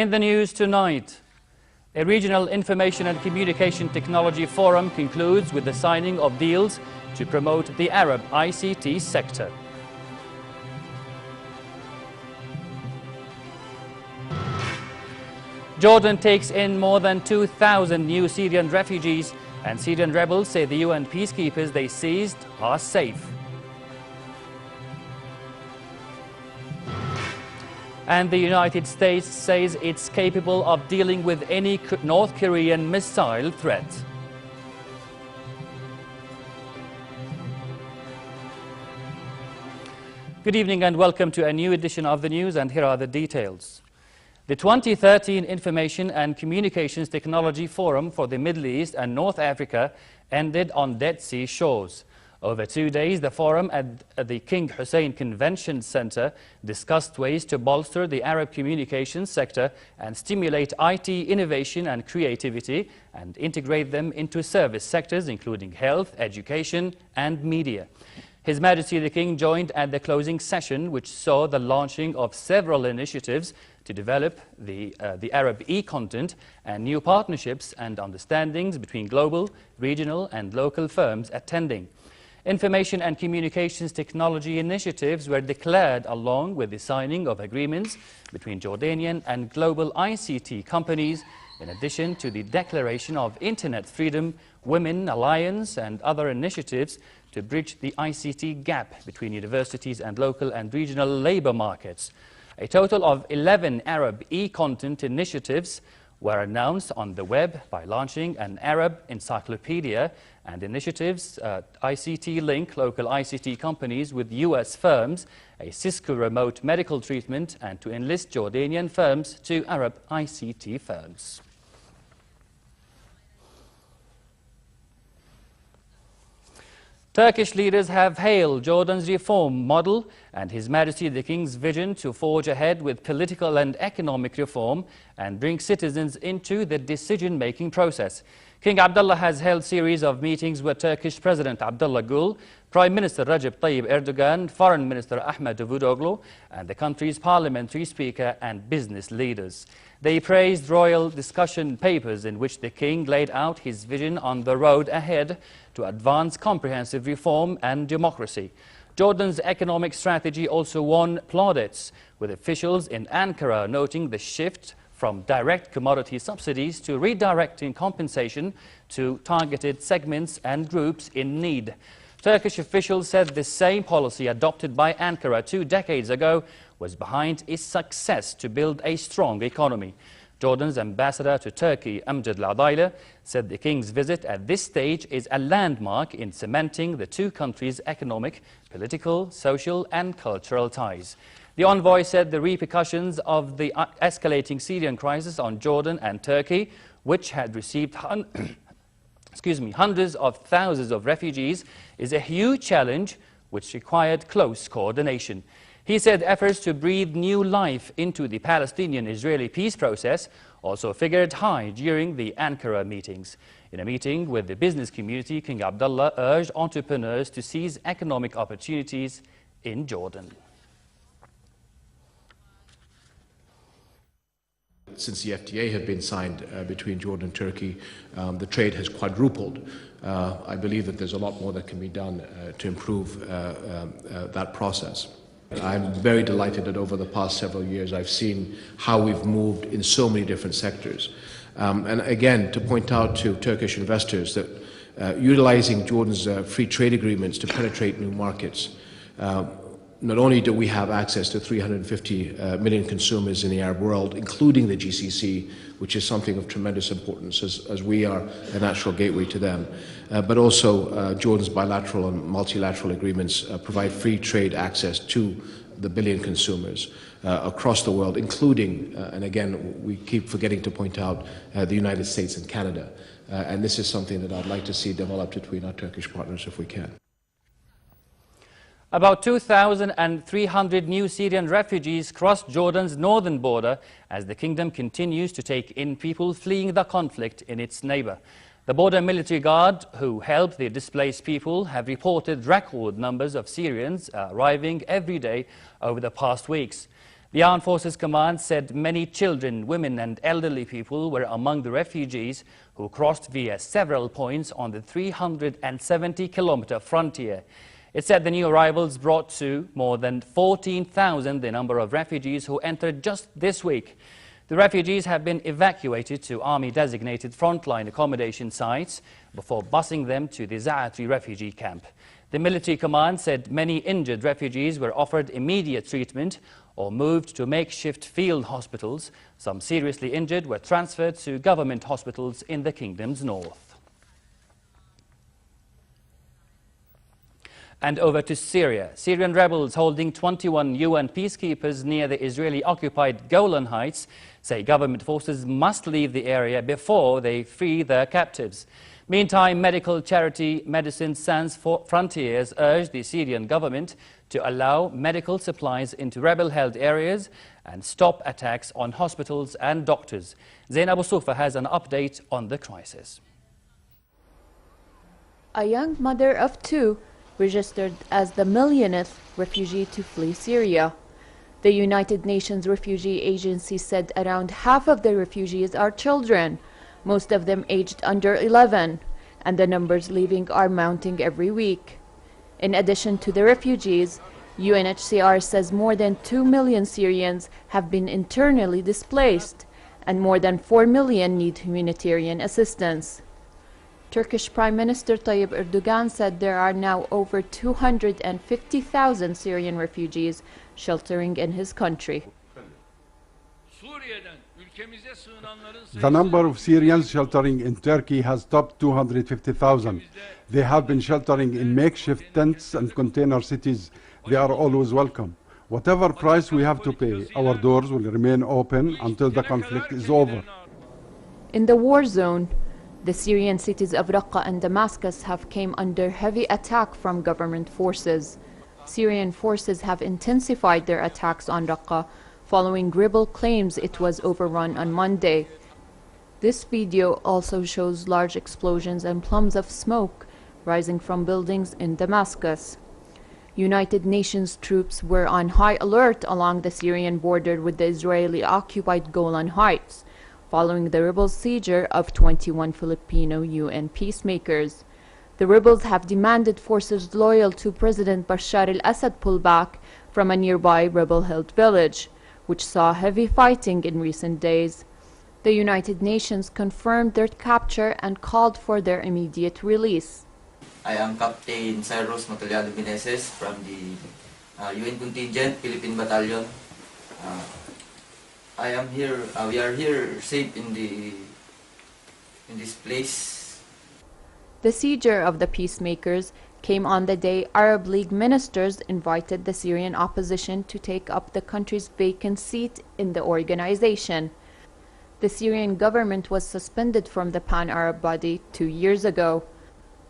In the news tonight, a regional information and communication technology forum concludes with the signing of deals to promote the Arab ICT sector. Jordan takes in more than 2,000 new Syrian refugees, and Syrian rebels say the UN peacekeepers they seized are safe. And the United States says it's capable of dealing with any North Korean missile threat. Good evening and welcome to a new edition of the news, and here are the details. The 2013 Information and Communications Technology Forum for the Middle East and North Africa ended on Dead Sea shores. Over 2 days, the forum at the King Hussein Convention Center discussed ways to bolster the Arab communications sector and stimulate IT innovation and creativity and integrate them into service sectors including health, education and media. His Majesty the King joined at the closing session, which saw the launching of several initiatives to develop the Arab e-content and new partnerships and understandings between global, regional and local firms attending. Information and communications technology initiatives were declared along with the signing of agreements between Jordanian and global ICT companies, in addition to the declaration of Internet Freedom, Women Alliance and other initiatives to bridge the ICT gap between universities and local and regional labor markets. A total of 11 Arab e-content initiatives were announced on the web by launching an Arab encyclopedia and initiatives ICT link local ICT companies with US firms, a Cisco remote medical treatment, and to enlist Jordanian firms to Arab ICT firms. Turkish leaders have hailed Jordan's reform model and His Majesty the King's vision to forge ahead with political and economic reform and bring citizens into the decision-making process. King Abdullah has held a series of meetings with Turkish President Abdullah Gül, Prime Minister Recep Tayyip Erdogan, Foreign Minister Ahmet Davutoglu, and the country's parliamentary speaker and business leaders. They praised royal discussion papers in which the king laid out his vision on the road ahead to advance comprehensive reform and democracy. Jordan's economic strategy also won plaudits, with officials in Ankara noting the shift from direct commodity subsidies to redirecting compensation to targeted segments and groups in need. Turkish officials said the same policy adopted by Ankara 2 decades ago was behind its success to build a strong economy. Jordan's ambassador to Turkey, Amjad Al-Adayla, said the king's visit at this stage is a landmark in cementing the two countries' economic, political, social and cultural ties. The envoy said the repercussions of the escalating Syrian crisis on Jordan and Turkey, which had received hundreds of thousands of refugees, is a huge challenge which required close coordination. He said efforts to breathe new life into the Palestinian-Israeli peace process also figured high during the Ankara meetings. In a meeting with the business community, King Abdullah urged entrepreneurs to seize economic opportunities in Jordan. Since the FTA had been signed between Jordan and Turkey, the trade has quadrupled. I believe that there's a lot more that can be done to improve that process. I'm very delighted that over the past several years I've seen how we've moved in so many different sectors. And again, to point out to Turkish investors that utilizing Jordan's free trade agreements to penetrate new markets, not only do we have access to 350 million consumers in the Arab world, including the GCC, which is something of tremendous importance as we are a natural gateway to them, but also Jordan's bilateral and multilateral agreements provide free trade access to the billion consumers across the world, including, and again, we keep forgetting to point out, the United States and Canada. And this is something that I'd like to see developed between our Turkish partners if we can. About 2,300 new Syrian refugees crossed Jordan's northern border as the kingdom continues to take in people fleeing the conflict in its neighbor. The border military guard who helped the displaced people have reported record numbers of Syrians arriving every day over the past weeks. The Armed Forces Command said many children, women and elderly people were among the refugees who crossed via several points on the 370-kilometer frontier. It said the new arrivals brought to more than 14,000 the number of refugees who entered just this week. The refugees have been evacuated to army-designated frontline accommodation sites before busing them to the Zaatri refugee camp. The military command said many injured refugees were offered immediate treatment or moved to makeshift field hospitals. Some seriously injured were transferred to government hospitals in the kingdom's north. And over to Syria. Syrian rebels holding 21 UN peacekeepers near the Israeli-occupied Golan Heights say government forces must leave the area before they free their captives. Meantime, medical charity Medicine Sans Frontiers urged the Syrian government to allow medical supplies into rebel-held areas and stop attacks on hospitals and doctors. Zain Abu Sufa has an update on the crisis. A young mother of two registered as the millionth refugee to flee Syria. The United Nations Refugee Agency said around half of the refugees are children, most of them aged under 11, and the numbers leaving are mounting every week. In addition to the refugees, UNHCR says more than 2 million Syrians have been internally displaced, and more than 4 million need humanitarian assistance. Turkish Prime Minister Tayyip Erdogan said there are now over 250,000 Syrian refugees sheltering in his country. The number of Syrians sheltering in Turkey has topped 250,000. They have been sheltering in makeshift tents and container cities. They are always welcome. Whatever price we have to pay, our doors will remain open until the conflict is over. In the war zone, the Syrian cities of Raqqa and Damascus have come under heavy attack from government forces. Syrian forces have intensified their attacks on Raqqa following rebel claims it was overrun on Monday. This video also shows large explosions and plumes of smoke rising from buildings in Damascus. United Nations troops were on high alert along the Syrian border with the Israeli-occupied Golan Heights, following the rebels' seizure of 21 Filipino UN peacemakers. The rebels have demanded forces loyal to President Bashar al-Assad pull back from a nearby rebel-held village, which saw heavy fighting in recent days. The United Nations confirmed their capture and called for their immediate release. I am Captain Cyrus Matoliado Bineses from the UN contingent, Philippine Battalion. We are here safe in this place. The seizure of the peacemakers came on the day Arab League ministers invited the Syrian opposition to take up the country's vacant seat in the organization. The Syrian government was suspended from the Pan-Arab body 2 years ago.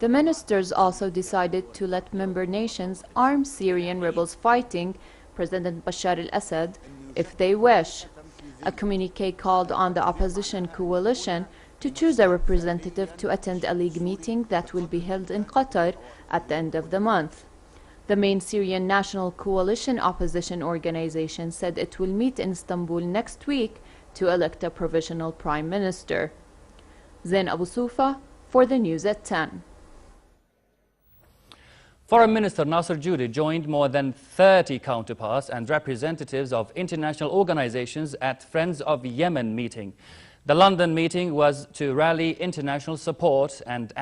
The ministers also decided to let member nations arm Syrian rebels fighting President Bashar al-Assad if they wish. A communique called on the opposition coalition to choose a representative to attend a league meeting that will be held in Qatar at the end of the month. The main Syrian National Coalition opposition organization said it will meet in Istanbul next week to elect a provisional prime minister. Zain Abu Sufa for the news at 10. Foreign Minister Nasser Judi joined more than 30 counterparts and representatives of international organizations at Friends of Yemen meeting. The London meeting was to rally international support and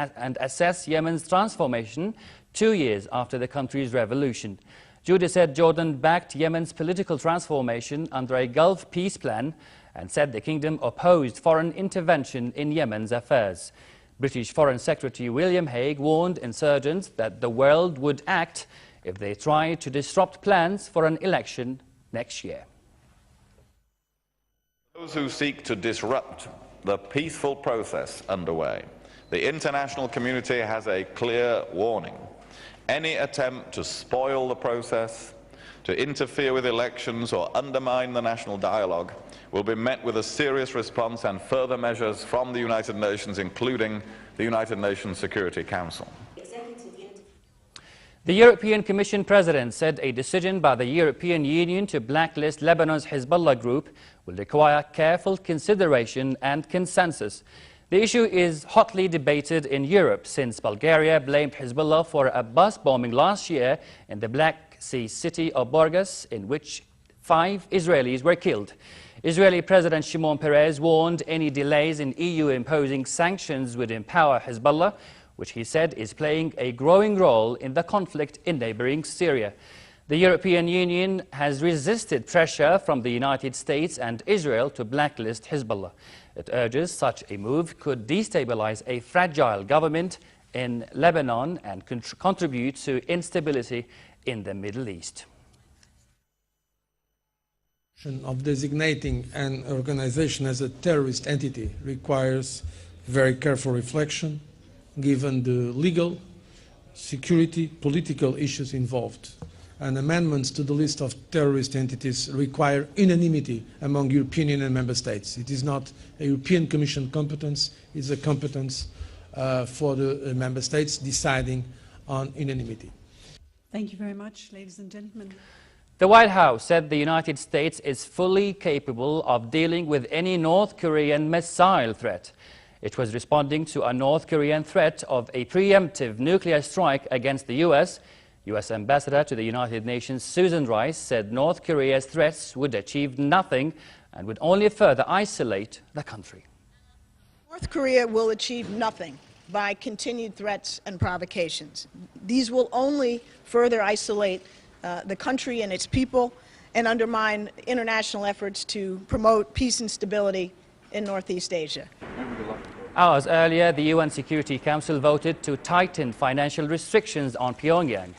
assess Yemen's transformation 2 years after the country's revolution. Judi said Jordan backed Yemen's political transformation under a Gulf peace plan and said the kingdom opposed foreign intervention in Yemen's affairs. British Foreign Secretary William Hague warned insurgents that the world would act if they tried to disrupt plans for an election next year. Those who seek to disrupt the peaceful process underway, the international community has a clear warning. Any attempt to spoil the process, to interfere with elections or undermine the national dialogue will be met with a serious response and further measures from the United Nations, including the United Nations Security Council. The European Commission President said a decision by the European Union to blacklist Lebanon's Hezbollah group will require careful consideration and consensus. The issue is hotly debated in Europe since Bulgaria blamed Hezbollah for a bus bombing last year in the Black Sea city of Burgas, in which 5 Israelis were killed. Israeli President Shimon Peres warned any delays in EU imposing sanctions would empower Hezbollah, which he said is playing a growing role in the conflict in neighboring Syria. The European Union has resisted pressure from the United States and Israel to blacklist Hezbollah. It urges such a move could destabilize a fragile government in Lebanon and contribute to instability in the Middle East. Of designating an organization as a terrorist entity requires very careful reflection, given the legal, security, political issues involved. And amendments to the list of terrorist entities require unanimity among European Union member states. It is not a European Commission competence, it is a competence for the member states deciding on unanimity. Thank you very much, ladies and gentlemen. The White House said the United States is fully capable of dealing with any North Korean missile threat. It was responding to a North Korean threat of a preemptive nuclear strike against the U.S. U.S. Ambassador to the United Nations Susan Rice said North Korea's threats would achieve nothing and would only further isolate the country. North Korea will achieve nothing by continued threats and provocations. These will only further isolate the country and its people and undermine international efforts to promote peace and stability in Northeast Asia. Hours earlier, the UN Security Council voted to tighten financial restrictions on Pyongyang.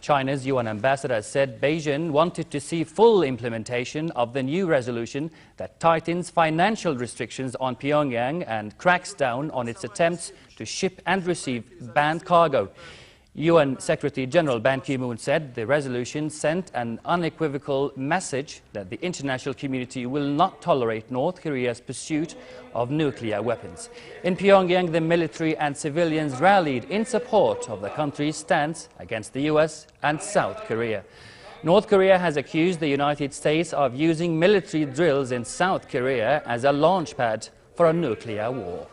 China's UN ambassador said Beijing wanted to see full implementation of the new resolution that tightens financial restrictions on Pyongyang and cracks down on its attempts to ship and receive banned cargo. UN Secretary General Ban Ki-moon said the resolution sent an unequivocal message that the international community will not tolerate North Korea's pursuit of nuclear weapons. In Pyongyang, the military and civilians rallied in support of the country's stance against the US and South Korea. North Korea has accused the United States of using military drills in South Korea as a launchpad for a nuclear war.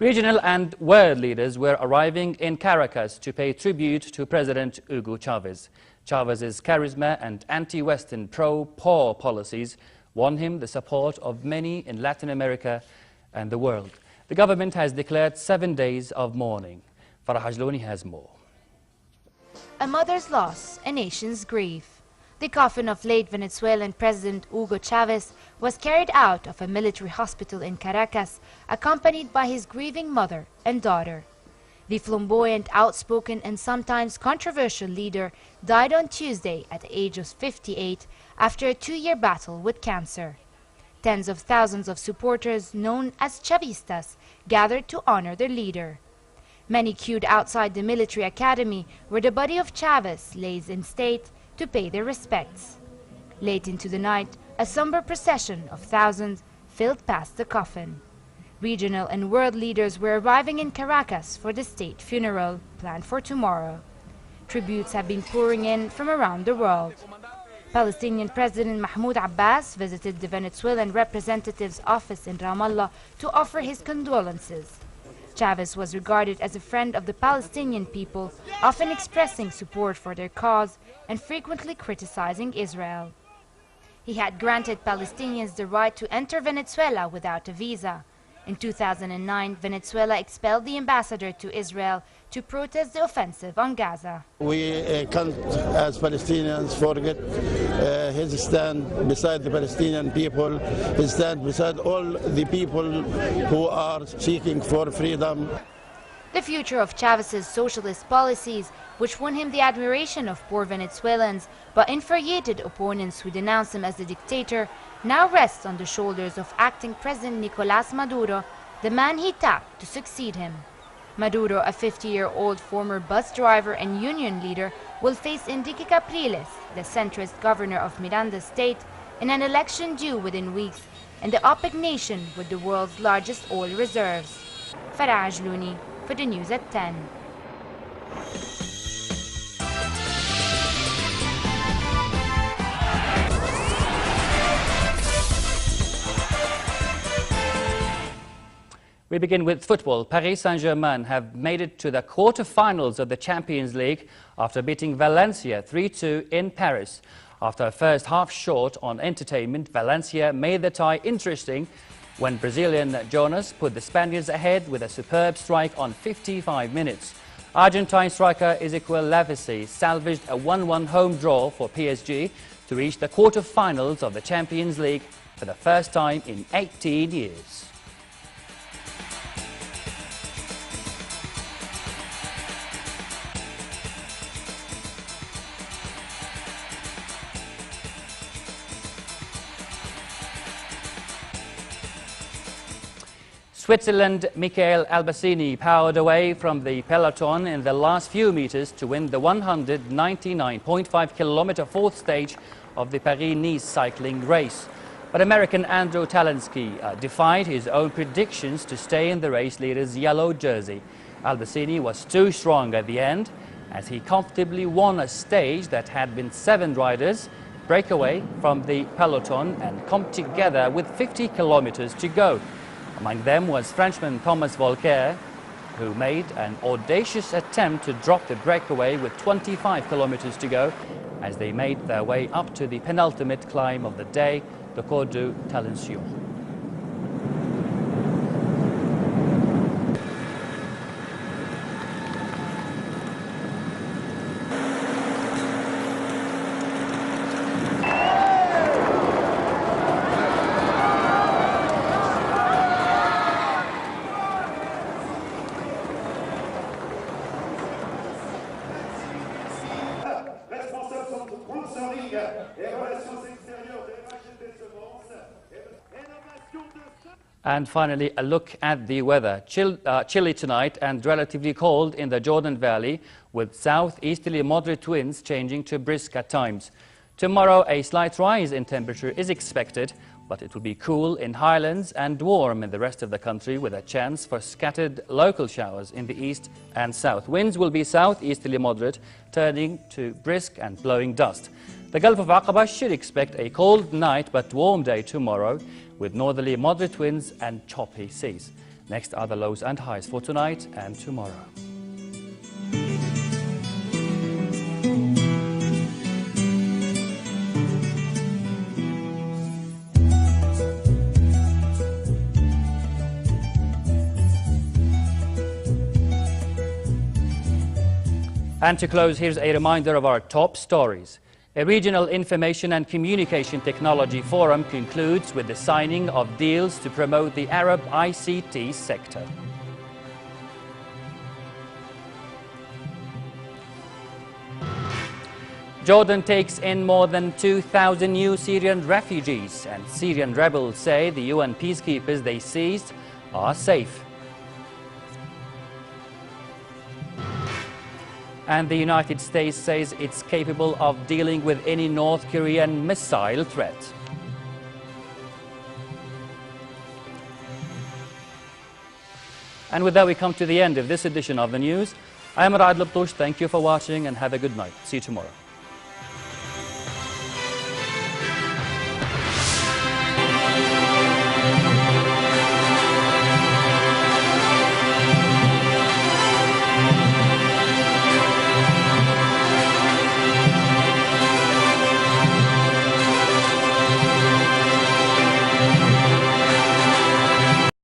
Regional and world leaders were arriving in Caracas to pay tribute to President Hugo Chavez. Chavez's charisma and anti-Western pro-poor policies won him the support of many in Latin America and the world. The government has declared 7 days of mourning. Farah Hajlouni has more. A mother's loss, a nation's grief. The coffin of late Venezuelan President Hugo Chavez was carried out of a military hospital in Caracas, accompanied by his grieving mother and daughter. The flamboyant, outspoken, and sometimes controversial leader died on Tuesday at the age of 58 after a 2-year battle with cancer. Tens of thousands of supporters, known as Chavistas, gathered to honor their leader. Many queued outside the military academy where the body of Chavez lays in state to pay their respects. Late into the night, a somber procession of thousands filed past the coffin. Regional and world leaders were arriving in Caracas for the state funeral planned for tomorrow. Tributes have been pouring in from around the world. Palestinian President Mahmoud Abbas visited the Venezuelan representative's office in Ramallah to offer his condolences. Chavez was regarded as a friend of the Palestinian people, often expressing support for their cause and frequently criticizing Israel. He had granted Palestinians the right to enter Venezuela without a visa. In 2009, Venezuela expelled the ambassador to Israel to protest the offensive on Gaza. We can't, as Palestinians, forget his stand beside the Palestinian people, his stand beside all the people who are seeking for freedom. The future of Chavez's socialist policies, which won him the admiration of poor Venezuelans, but infuriated opponents who denounced him as a dictator, now rests on the shoulders of acting President Nicolás Maduro, the man he tapped to succeed him. Maduro, a 50-year-old former bus driver and union leader, will face Enrique Capriles, the centrist governor of Miranda State, in an election due within weeks in the OPEC nation with the world's largest oil reserves. Farah Hajlouni, for the news at 10. We begin with football. Paris Saint-Germain have made it to the quarter-finals of the Champions League after beating Valencia 3-2 in Paris. After a first half short on entertainment, Valencia made the tie interesting when Brazilian Jonas put the Spaniards ahead with a superb strike on 55 minutes. Argentine striker Ezequiel Lavezzi salvaged a 1-1 home draw for PSG to reach the quarter-finals of the Champions League for the first time in 18 years. Switzerland Michael Albacini powered away from the peloton in the last few meters to win the 199.5-kilometer fourth stage of the Paris-Nice cycling race. But American Andrew Talansky defied his own predictions to stay in the race leader's yellow jersey. Albacini was too strong at the end as he comfortably won a stage that had been 7 riders break away from the peloton and come together with 50 kilometers to go. Among them was Frenchman Thomas Volquer, who made an audacious attempt to drop the breakaway with 25 kilometers to go as they made their way up to the penultimate climb of the day, the Col du Talension. And finally, a look at the weather. Chilly tonight and relatively cold in the Jordan Valley, with southeasterly moderate winds changing to brisk at times. Tomorrow, a slight rise in temperature is expected, but it will be cool in highlands and warm in the rest of the country, with a chance for scattered local showers in the east and south. Winds will be southeasterly moderate, turning to brisk and blowing dust. The Gulf of Aqaba should expect a cold night but warm day tomorrow, with northerly moderate winds and choppy seas. Next are the lows and highs for tonight and tomorrow. And to close, here's a reminder of our top stories. A regional information and communication technology forum concludes with the signing of deals to promote the Arab ICT sector. Jordan takes in more than 2,000 new Syrian refugees, and Syrian rebels say the UN peacekeepers they seized are safe. And the United States says it's capable of dealing with any North Korean missile threat. And with that, we come to the end of this edition of the news. I am Ra'ad Labtoush. Thank you for watching and have a good night. See you tomorrow.